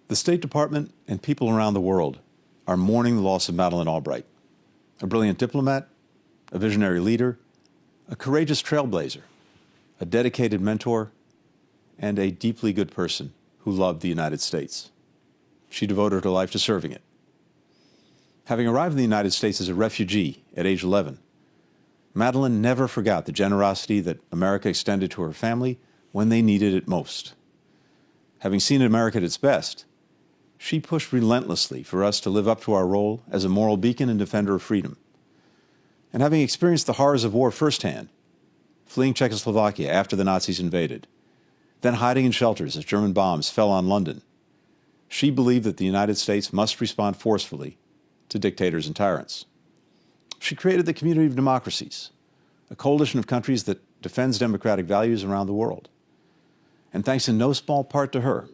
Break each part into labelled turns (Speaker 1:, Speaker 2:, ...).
Speaker 1: The State Department and people around the world are mourning the loss of Madeleine Albright, a brilliant diplomat, a visionary leader, a courageous trailblazer, a dedicated mentor, and a deeply good person who loved the United States. She devoted her life to serving it. Having arrived in the United States as a refugee at age 11, Madeleine never forgot the generosity that America extended to her family when they needed it most. Having seen America at its best, she pushed relentlessly for us to live up to our role as a moral beacon and defender of freedom. And having experienced the horrors of war firsthand, fleeing Czechoslovakia after the Nazis invaded, then hiding in shelters as German bombs fell on London, she believed that the United States must respond forcefully to dictators and tyrants. She created the Community of Democracies, a coalition of countries that defends democratic values around the world. And thanks in no small part to her,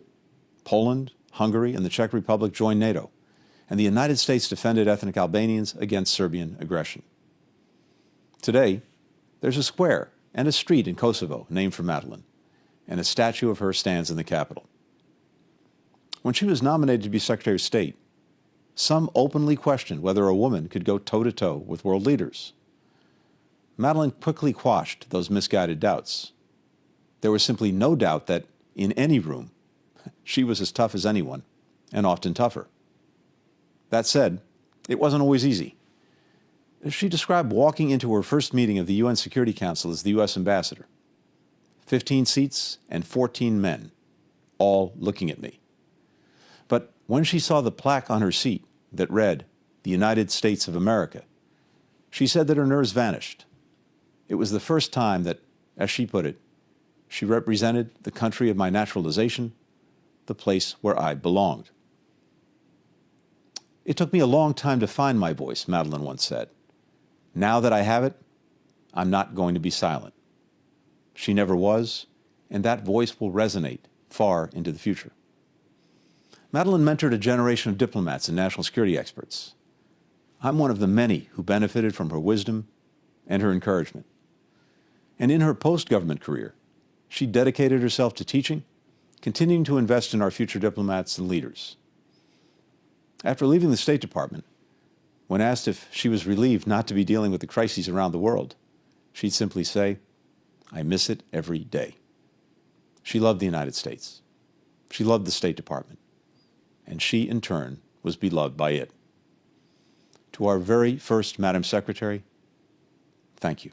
Speaker 1: Poland, Hungary, and the Czech Republic joined NATO, and the United States defended ethnic Albanians against Serbian aggression. Today, there's a square and a street in Kosovo named for Madeleine, and a statue of her stands in the capital. When she was nominated to be Secretary of State, some openly questioned whether a woman could go toe-to-toe with world leaders. Madeleine quickly quashed those misguided doubts. There was simply no doubt that, in any room, she was as tough as anyone, and often tougher. That said, it wasn't always easy. She described walking into her first meeting of the UN Security Council as the U.S. ambassador. 15 seats and 14 men, all looking at me. But when she saw the plaque on her seat that read, "The United States of America," she said that her nerves vanished. It was the first time that, as she put it, she represented the country of my naturalization, the place where I belonged. "It took me a long time to find my voice," Madeleine once said. "Now that I have it, I'm not going to be silent." She never was, and that voice will resonate far into the future. Madeleine mentored a generation of diplomats and national security experts. I'm one of the many who benefited from her wisdom and her encouragement. And in her post-government career, she dedicated herself to teaching, continuing to invest in our future diplomats and leaders. After leaving the State Department, when asked if she was relieved not to be dealing with the crises around the world, she'd simply say, "I miss it every day." She loved the United States. She loved the State Department. And she, in turn, was beloved by it. To our very first Madam Secretary, thank you.